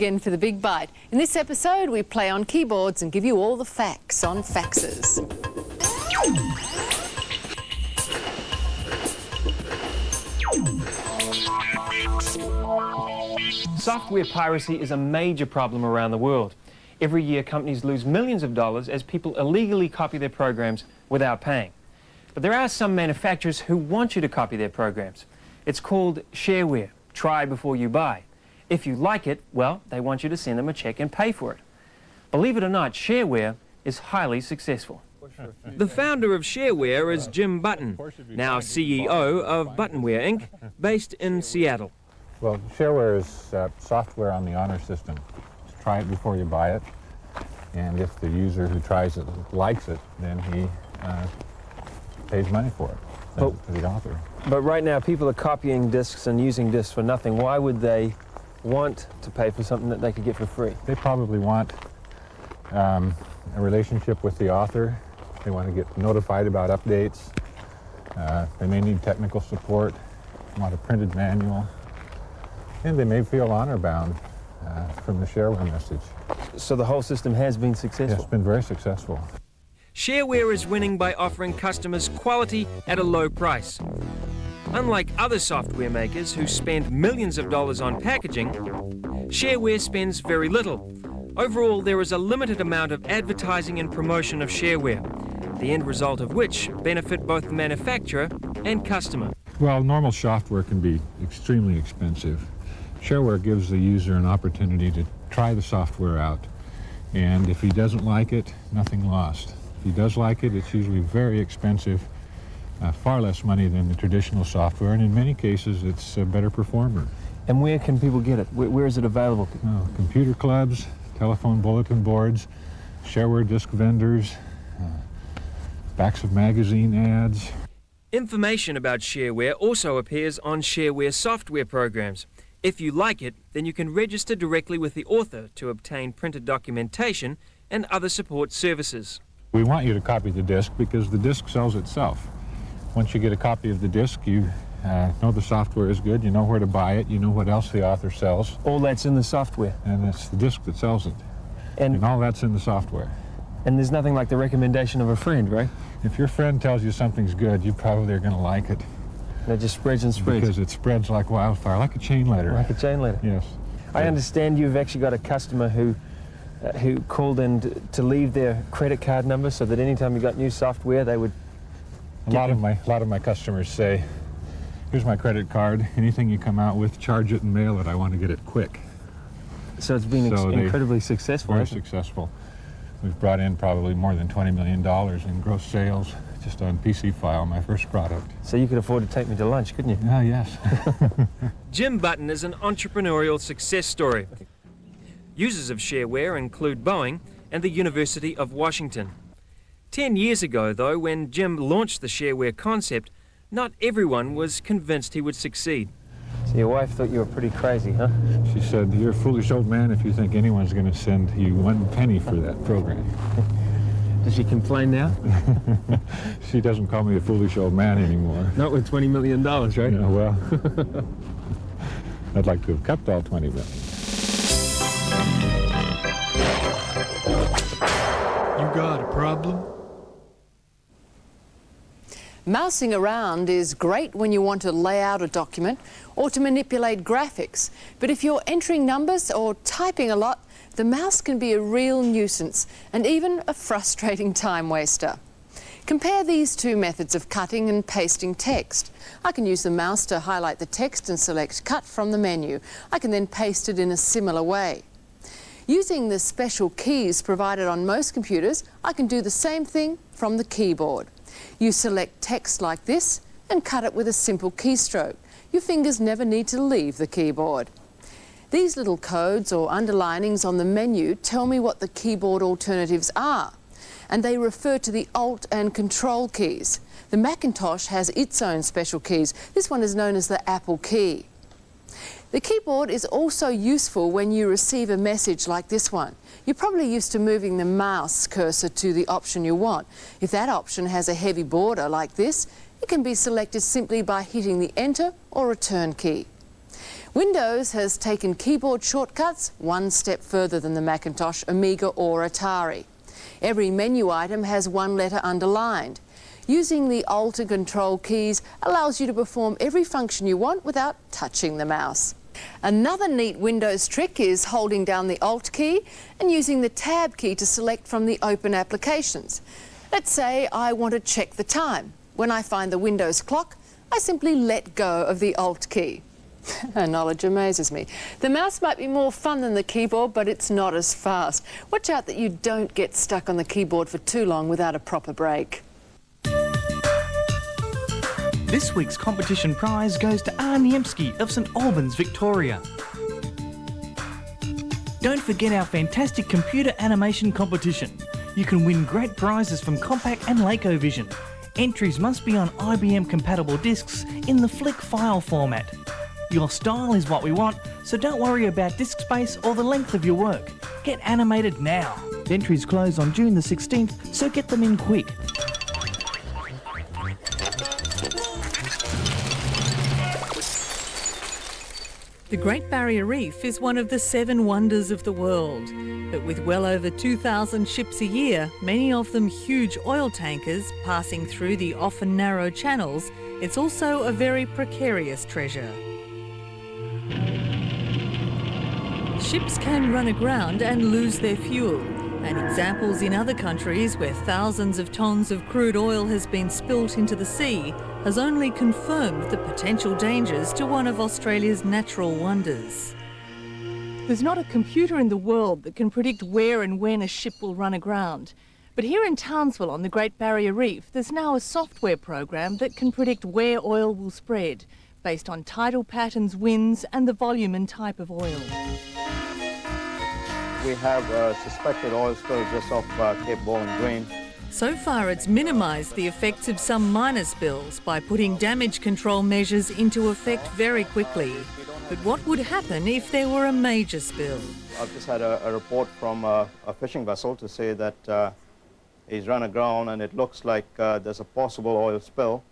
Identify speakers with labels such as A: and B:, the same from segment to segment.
A: Again for the Big Byte. In this episode, we play on keyboards and give you all the facts on faxes.
B: Software piracy is a major problem around the world. Every year, companies lose millions of dollars as people illegally copy their programs without paying. But there are some manufacturers who want you to copy their programs. It's called shareware, try before you buy. If you like it, well, they want you to send them a check and pay for it. Believe it or not, shareware is highly successful. The founder of Shareware is Jim Button, now CEO of Buttonware Inc., based in Seattle.
C: Well, Shareware is software on the honor system. Try it before you buy it, and if the user who tries it likes it, then he pays money for it, sends it to the author.
B: But right now, people are copying discs and using discs for nothing. Why would they want to pay for something that they could get for free?
C: They probably want a relationship with the author. They want to get notified about updates. They may need technical support, want a printed manual, and they may feel honor-bound from the Shareware message.
B: So the whole system has been successful?
C: Yeah, it's been very successful.
B: Shareware is winning by offering customers quality at a low price. Unlike other software makers who spend millions of dollars on packaging, Shareware spends very little. Overall, there is a limited amount of advertising and promotion of Shareware, the end result of which benefit both the manufacturer and customer.
C: Well, normal software can be extremely expensive. Shareware gives the user an opportunity to try the software out, and if he doesn't like it, nothing lost. If he does like it, it's usually very expensive, far less money than the traditional software, and in many cases it's a better performer.
B: And where can people get it? Where is it available?
C: Computer clubs, telephone bulletin boards, Shareware disc vendors, backs of magazine ads.
B: Information about Shareware also appears on Shareware software programs. If you like it, then you can register directly with the author to obtain printed documentation and other support services.
C: We want you to copy the disc because the disc sells itself. Once you get a copy of the disc, you know the software is good, you know where to buy it, you know what else the author sells.
B: All that's in the software?
C: And it's the disc that sells it. And all that's in the software.
B: And there's nothing like the recommendation of a friend, right?
C: If your friend tells you something's good, you probably are going to like it.
B: And it just spreads and spreads?
C: Because it spreads like wildfire, like a chain letter.
B: Like a chain letter?
C: Yes.
B: I understand you've actually got a customer who called in to leave their credit card number so that anytime you got new software, they would...
C: A lot of my customers say, here's my credit card, anything you come out with, charge it and mail it, I want to get it quick.
B: So it's been incredibly successful.
C: Very successful. We've brought in probably more than $20 million in gross sales just on PC File, my first product.
B: So you could afford to take me to lunch, couldn't you?
C: Ah, yes.
B: Jim Button is an entrepreneurial success story. Users of Shareware include Boeing and the University of Washington. 10 years ago, though, when Jim launched the Shareware concept, not everyone was convinced he would succeed. So your wife thought you were pretty crazy, huh?
C: She said, you're a foolish old man if you think anyone's going to send you one penny for that program.
B: Does she complain now?
C: She doesn't call me a foolish old man anymore.
B: Not with $20 million, right?
C: Yeah, well, I'd like to have kept all 20 million.
D: You got a problem?
A: Mousing around is great when you want to lay out a document or to manipulate graphics. But if you're entering numbers or typing a lot, the mouse can be a real nuisance and even a frustrating time waster. Compare these two methods of cutting and pasting text. I can use the mouse to highlight the text and select Cut from the menu. I can then paste it in a similar way. Using the special keys provided on most computers, I can do the same thing from the keyboard. You select text like this and cut it with a simple keystroke. Your fingers never need to leave the keyboard. These little codes or underlinings on the menu tell me what the keyboard alternatives are, and they refer to the Alt and Control keys. The Macintosh has its own special keys. This one is known as the Apple key. The keyboard is also useful when you receive a message like this one. You're probably used to moving the mouse cursor to the option you want. If that option has a heavy border like this, it can be selected simply by hitting the Enter or Return key. Windows has taken keyboard shortcuts one step further than the Macintosh, Amiga or Atari. Every menu item has one letter underlined. Using the Alt and Control keys allows you to perform every function you want without touching the mouse. Another neat Windows trick is holding down the Alt key and using the Tab key to select from the open applications. Let's say I want to check the time. When I find the Windows clock, I simply let go of the Alt key. Her knowledge amazes me. The mouse might be more fun than the keyboard, but it's not as fast. Watch out that you don't get stuck on the keyboard for too long without a proper break.
E: This week's competition prize goes to Niemski of St Albans, Victoria. Don't forget our fantastic computer animation competition. You can win great prizes from Compaq and LacoVision. Entries must be on IBM-compatible discs in the flick file format. Your style is what we want, so don't worry about disk space or the length of your work. Get animated now. Entries close on June the 16th, so get them in quick.
F: The Great Barrier Reef is one of the 7 wonders of the world. But with well over 2,000 ships a year, many of them huge oil tankers passing through the often narrow channels, it's also a very precarious treasure. Ships can run aground and lose their fuel, and examples in other countries where thousands of tonnes of crude oil has been spilt into the sea has only confirmed the potential dangers to one of Australia's natural wonders. There's not a computer in the world that can predict where and when a ship will run aground. But here in Townsville on the Great Barrier Reef, there's now a software program that can predict where oil will spread, based on tidal patterns, winds and the volume and type of oil.
G: We have a suspected oil spill just off Cape Bowling Green.
F: So far it's minimised the effects of some minor spills by putting damage control measures into effect very quickly. But what would happen if there were a major spill?
G: I've just had a report from a fishing vessel to say that he's run aground and it looks like there's a possible oil spill.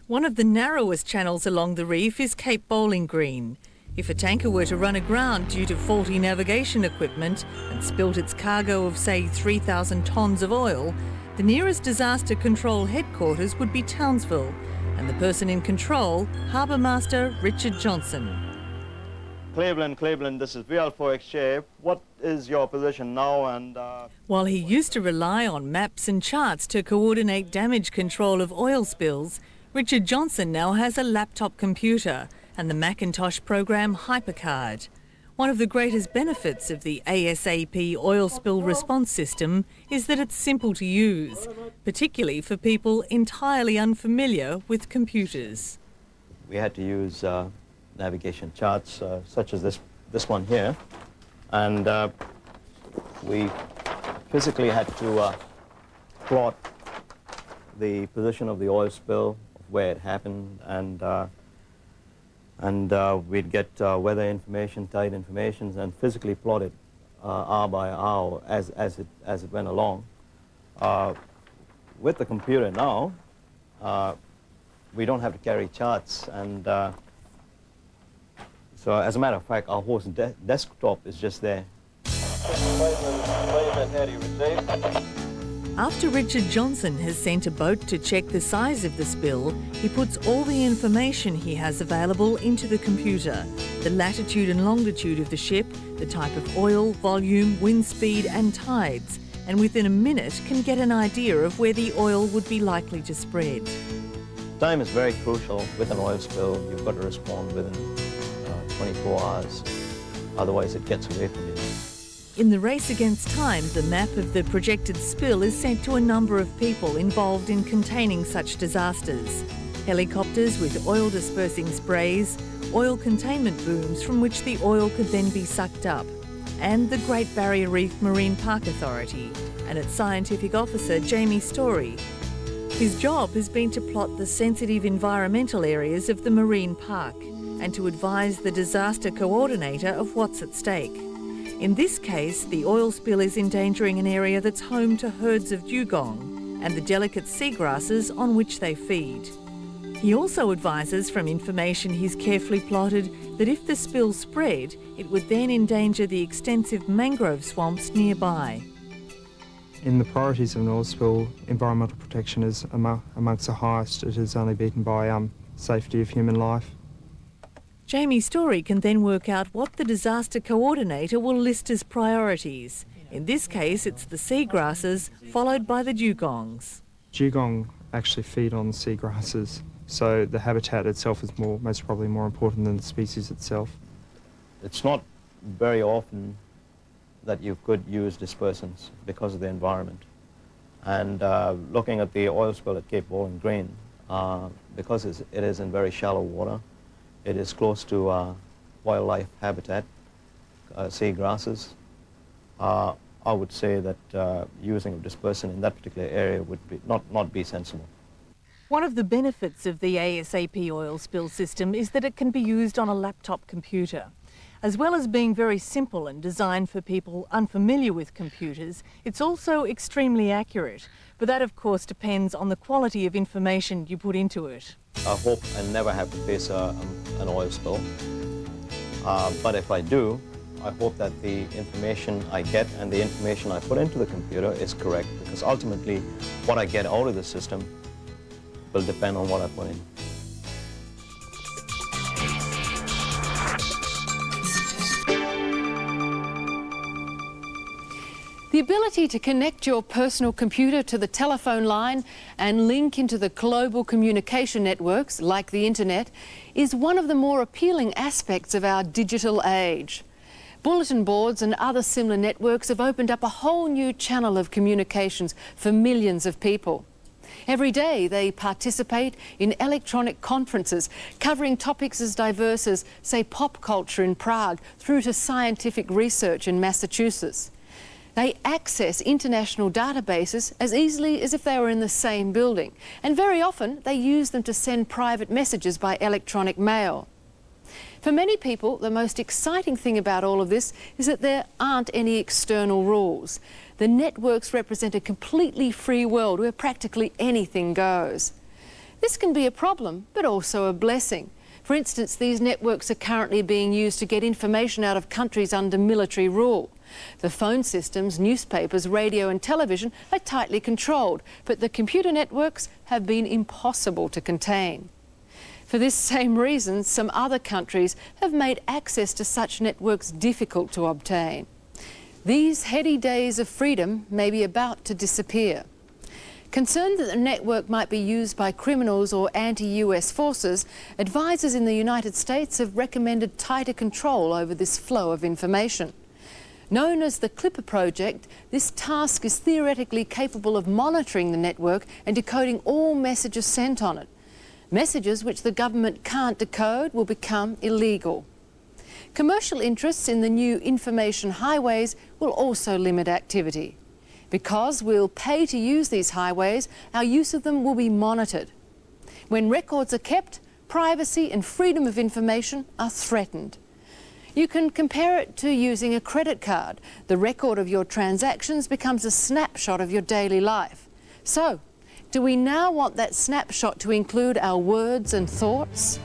F: One of the narrowest channels along the reef is Cape Bowling Green. If a tanker were to run aground due to faulty navigation equipment and spilt its cargo of, say, 3,000 tonnes of oil, the nearest disaster control headquarters would be Townsville, and the person in control, Harbour Master Richard Johnson.
G: Cleveland, this is VL4XJ. What is your position now? And
F: While he used to rely on maps and charts to coordinate damage control of oil spills, Richard Johnson now has a laptop computer and the Macintosh program HyperCard. One of the greatest benefits of the ASAP oil spill response system is that it's simple to use, particularly for people entirely unfamiliar with computers.
G: we had to use navigation charts such as this one here, and we physically had to plot the position of the oil spill, where it happened, and we'd get weather information, tide information, and physically plot it hour by hour as it went along. With the computer now, we don't have to carry charts, and so as a matter of fact, our whole desktop is just there.
F: After Richard Johnson has sent a boat to check the size of the spill, he puts all the information he has available into the computer, the latitude and longitude of the ship, the type of oil, volume, wind speed and tides, and within a minute can get an idea of where the oil would be likely to spread.
G: Time is very crucial with an oil spill. You've got to respond within 24 hours, otherwise it gets away from you.
F: In the race against time, the map of the projected spill is sent to a number of people involved in containing such disasters. Helicopters with oil dispersing sprays, oil containment booms from which the oil could then be sucked up, and the Great Barrier Reef Marine Park Authority and its scientific officer Jamie Story. His job has been to plot the sensitive environmental areas of the marine park and to advise the disaster coordinator of what's at stake. In this case, the oil spill is endangering an area that's home to herds of dugong and the delicate seagrasses on which they feed. He also advises from information he's carefully plotted that if the spill spread, it would then endanger the extensive mangrove swamps nearby.
H: In the priorities of an oil spill, environmental protection is amongst the highest. It is only beaten by safety of human life.
F: Jamie Story can then work out what the disaster coordinator will list as priorities. In this case, it's the seagrasses, followed by the dugongs.
H: Dugong actually feed on seagrasses, so the habitat itself is most probably more important than the species itself.
G: It's not very often that you could use dispersants because of the environment. And looking at the oil spill at Cape Bowling Green, because it is in very shallow water, it is close to wildlife habitat, seagrasses. I would say that using a dispersant in that particular area would be not be sensible.
F: One of the benefits of the ASAP oil spill system is that it can be used on a laptop computer. As well as being very simple and designed for people unfamiliar with computers, it's also extremely accurate. But that, of course, depends on the quality of information you put into it.
G: I hope I never have to face an oil spill. But if I do, I hope that the information I get and the information I put into the computer is correct, because ultimately what I get out of the system will depend on what I put in.
A: The ability to connect your personal computer to the telephone line and link into the global communication networks like the internet is one of the more appealing aspects of our digital age. Bulletin boards and other similar networks have opened up a whole new channel of communications for millions of people. Every day they participate in electronic conferences covering topics as diverse as, say, pop culture in Prague through to scientific research in Massachusetts. They access international databases as easily as if they were in the same building, and very often they use them to send private messages by electronic mail. For many people, the most exciting thing about all of this is that there aren't any external rules. The networks represent a completely free world where practically anything goes. This can be a problem, but also a blessing. For instance, these networks are currently being used to get information out of countries under military rule. The phone systems, newspapers, radio and television are tightly controlled, but the computer networks have been impossible to contain. For this same reason, some other countries have made access to such networks difficult to obtain. These heady days of freedom may be about to disappear. Concerned that the network might be used by criminals or anti-US forces, advisors in the United States have recommended tighter control over this flow of information. Known as the Clipper Project, this task is theoretically capable of monitoring the network and decoding all messages sent on it. Messages which the government can't decode will become illegal. Commercial interests in the new information highways will also limit activity. Because we'll pay to use these highways, our use of them will be monitored. When records are kept, privacy and freedom of information are threatened. You can compare it to using a credit card. The record of your transactions becomes a snapshot of your daily life. So, do we now want that snapshot to include our words and thoughts?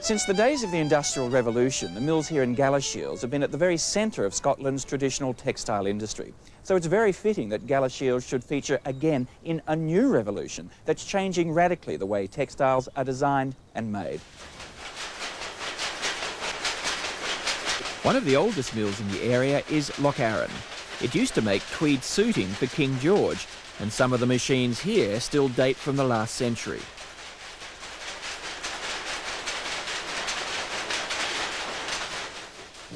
I: Since the days of the Industrial Revolution, the mills here in Galashiels have been at the very centre of Scotland's traditional textile industry. So it's very fitting that Galashiels should feature again in a new revolution that's changing radically the way textiles are designed and made. One of the oldest mills in the area is Locharan. It used to make tweed suiting for King George, and some of the machines here still date from the last century.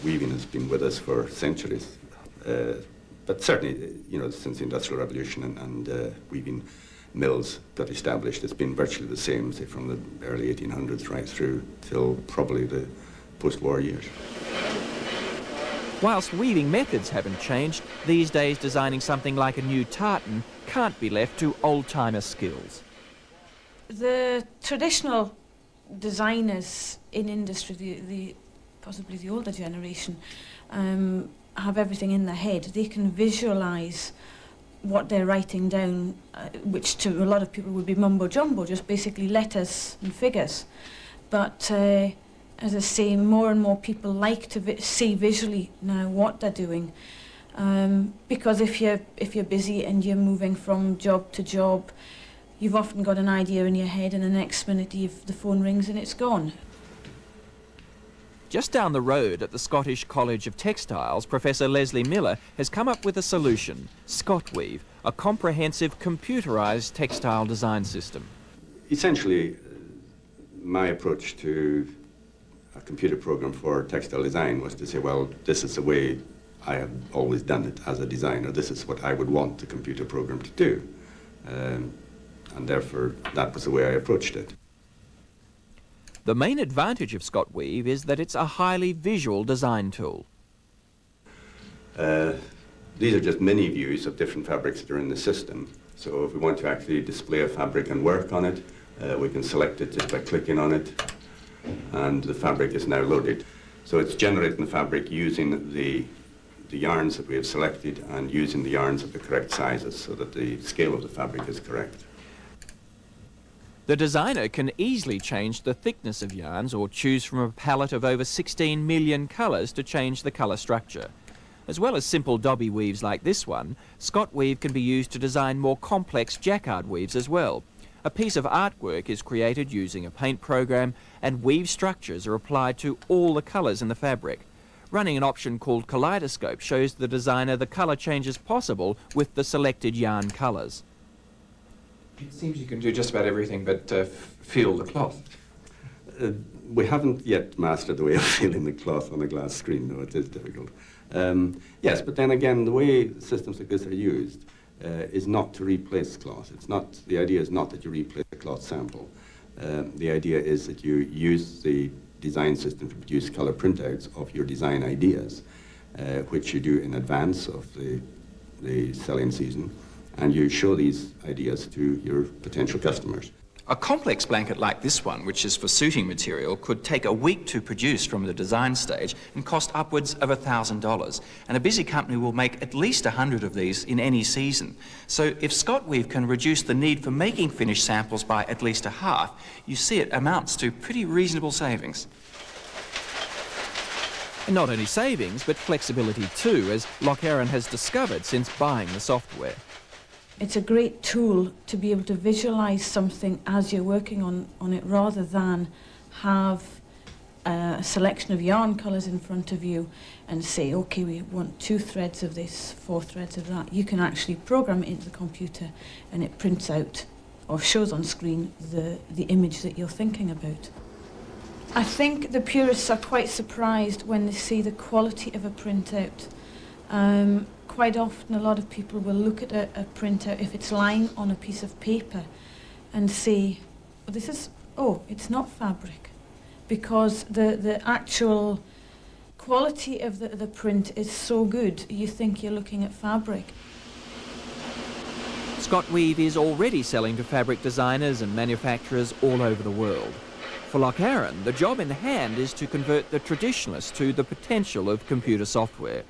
J: Weaving has been with us for centuries, but certainly, you know, since the Industrial Revolution and weaving mills got established. It's been virtually the same, say, from the early 1800s right through till probably the post-war years.
I: Whilst weaving methods haven't changed, these days designing something like a new tartan can't be left to old-timer skills.
K: The traditional designers in industry, possibly the older generation, have everything in their head. They can visualise what they're writing down, which to a lot of people would be mumbo-jumbo, just basically letters and figures. But as I say, more and more people like to see visually now what they're doing, because if you're busy and you're moving from job to job, you've often got an idea in your head, and the next minute the phone rings and it's gone.
I: Just down the road at the Scottish College of Textiles, Professor Leslie Miller has come up with a solution: Scotweave, a comprehensive computerised textile design system.
J: Essentially, my approach to a computer program for textile design was to say, well, this is the way I have always done it as a designer. This is what I would want the computer program to do. And therefore, that was the way I approached it.
I: The main advantage of Scotweave is that it's a highly visual design tool.
J: These are just mini views of different fabrics that are in the system. So if we want to actually display a fabric and work on it, we can select it just by clicking on it, and the fabric is now loaded. So it's generating the fabric using the yarns that we have selected and using the yarns of the correct sizes so that the scale of the fabric is correct.
I: The designer can easily change the thickness of yarns or choose from a palette of over 16 million colours to change the colour structure. As well as simple dobby weaves like this one, Scotweave can be used to design more complex jacquard weaves as well. A piece of artwork is created using a paint program, and weave structures are applied to all the colours in the fabric. Running an option called Kaleidoscope shows the designer the colour changes possible with the selected yarn colours.
L: It seems you can do just about everything but feel the cloth.
J: We haven't yet mastered the way of feeling the cloth on a glass screen, though it is difficult. Yes, but then again, the way systems like this are used is not to replace cloth. It's not, the idea is not that you replace the cloth sample. The idea is that you use the design system to produce colour printouts of your design ideas, which you do in advance of the selling season, and you show these ideas to your potential customers.
L: A complex blanket like this one, which is for suiting material, could take a week to produce from the design stage and cost upwards of $1,000. And a busy company will make at least 100 of these in any season. So if Scotweave can reduce the need for making finished samples by at least a half, you see it amounts to pretty reasonable savings.
I: And not only savings, but flexibility too, as Lochheron has discovered since buying the software.
K: It's a great tool to be able to visualise something as you're working on it, rather than have a selection of yarn colours in front of you and say, okay, we want 2 threads of this, 4 threads of that. You can actually program it into the computer and it prints out or shows on screen the image that you're thinking about. I think the purists are quite surprised when they see the quality of a printout. Quite often a lot of people will look at a printout if it's lying on a piece of paper and say, it's not fabric, because the actual quality of the print is so good you think you're looking at fabric.
I: Scotweave is already selling to fabric designers and manufacturers all over the world. For Lochheron, the job in hand is to convert the traditionalists to the potential of computer software.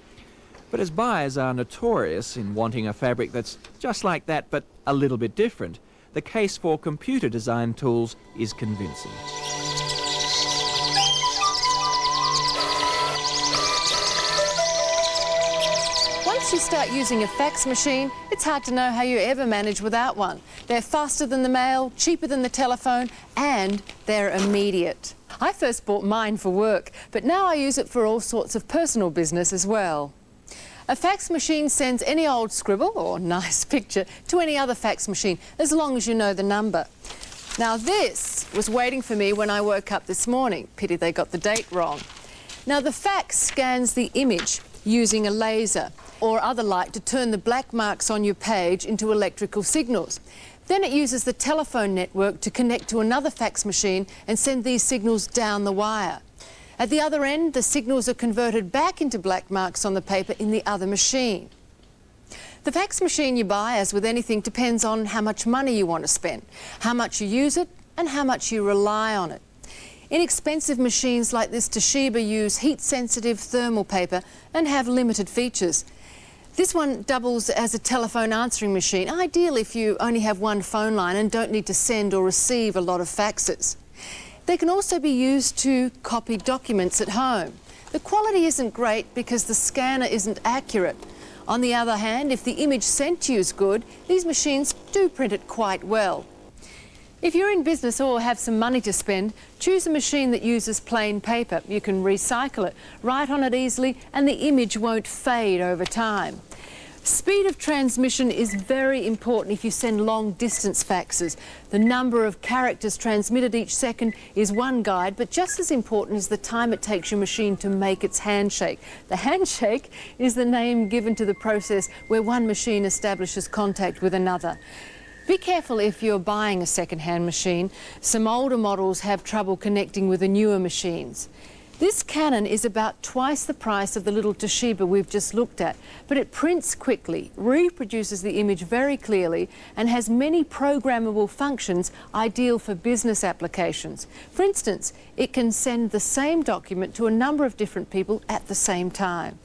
I: But as buyers are notorious in wanting a fabric that's just like that but a little bit different, the case for computer design tools is convincing.
A: Once you start using a fax machine, it's hard to know how you ever manage without one. They're faster than the mail, cheaper than the telephone, and they're immediate. I first bought mine for work, but now I use it for all sorts of personal business as well. A fax machine sends any old scribble or nice picture to any other fax machine, as long as you know the number. Now this was waiting for me when I woke up this morning. Pity they got the date wrong. Now the fax scans the image using a laser or other light to turn the black marks on your page into electrical signals. Then it uses the telephone network to connect to another fax machine and send these signals down the wire. At the other end, the signals are converted back into black marks on the paper in the other machine. The fax machine you buy, as with anything, depends on how much money you want to spend, how much you use it, and how much you rely on it. Inexpensive machines like this Toshiba use heat-sensitive thermal paper and have limited features. This one doubles as a telephone answering machine, ideal if you only have one phone line and don't need to send or receive a lot of faxes. They can also be used to copy documents at home. The quality isn't great because the scanner isn't accurate. On the other hand, if the image sent to you is good, these machines do print it quite well. If you're in business or have some money to spend, choose a machine that uses plain paper. You can recycle it, write on it easily, and the image won't fade over time. Speed of transmission is very important if you send long-distance faxes. The number of characters transmitted each second is one guide, but just as important is the time it takes your machine to make its handshake. The handshake is the name given to the process where one machine establishes contact with another. Be careful if you're buying a second-hand machine. Some older models have trouble connecting with the newer machines. This Canon is about twice the price of the little Toshiba we've just looked at, but it prints quickly, reproduces the image very clearly, and has many programmable functions ideal for business applications. For instance, it can send the same document to a number of different people at the same time.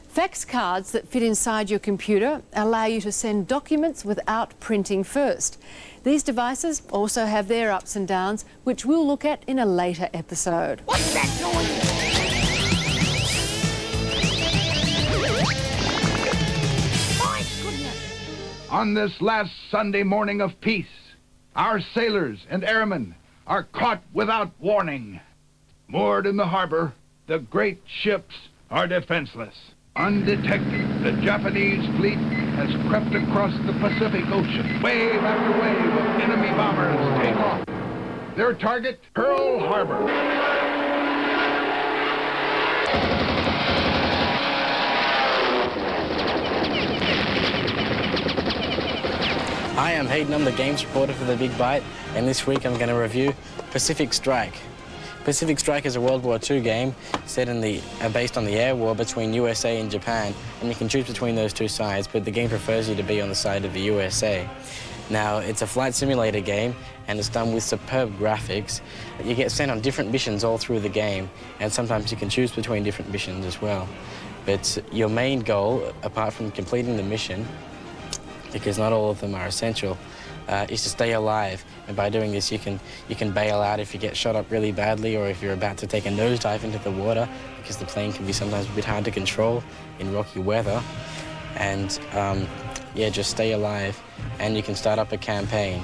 A: Fax cards that fit inside your computer allow you to send documents without printing first. These devices also have their ups and downs, which we'll look at in a later episode.
M: What's that noise? My goodness!
N: On this last Sunday morning of peace, our sailors and airmen are caught without warning. Moored in the harbor, the great ships are defenseless. Undetected, the Japanese fleet has crept across the Pacific Ocean. Wave after wave of enemy bombers take off. Their target, Pearl Harbor.
O: Hi, I'm Hayden. I'm the games reporter for the Big Byte, and this week I'm going to review Pacific Strike. Pacific Strike is a World War II game set in based on the air war between USA and Japan, and you can choose between those two sides, but the game prefers you to be on the side of the USA. Now, it's a flight simulator game, and it's done with superb graphics. You get sent on different missions all through the game, and sometimes you can choose between different missions as well. But your main goal, apart from completing the mission, because not all of them are essential, is to stay alive. And by doing this, you can bail out if you get shot up really badly, or if you're about to take a nosedive into the water, because the plane can be sometimes a bit hard to control in rocky weather. And yeah, just stay alive. And you can start up a campaign,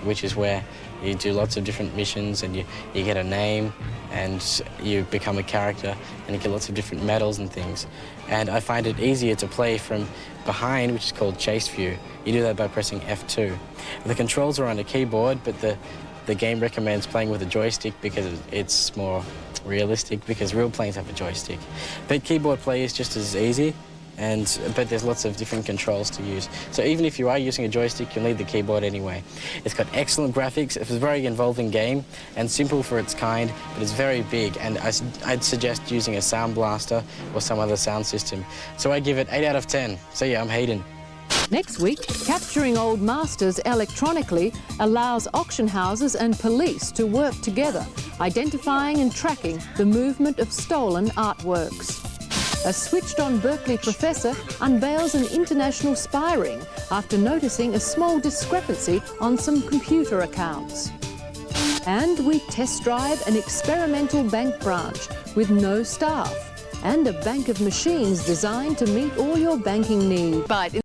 O: which is where you do lots of different missions, and you get a name, and you become a character, and you get lots of different medals and things. And I find it easier to play from behind, which is called chase view. You do that by pressing F2. The controls are on a keyboard, but the game recommends playing with a joystick because it's more realistic, because real planes have a joystick. But keyboard play is just as easy, but there's lots of different controls to use. So even if you are using a joystick, you'll need the keyboard anyway. It's got excellent graphics. It's a very involving game and simple for its kind, but it's very big, and I'd suggest using a sound blaster or some other sound system. So I give it 8 out of 10. So yeah, I'm Hayden.
A: Next week, capturing old masters electronically allows auction houses and police to work together, identifying and tracking the movement of stolen artworks. A switched-on Berkeley professor unveils an international spy ring after noticing a small discrepancy on some computer accounts. And we test drive an experimental bank branch with no staff and a bank of machines designed to meet all your banking needs. Byte.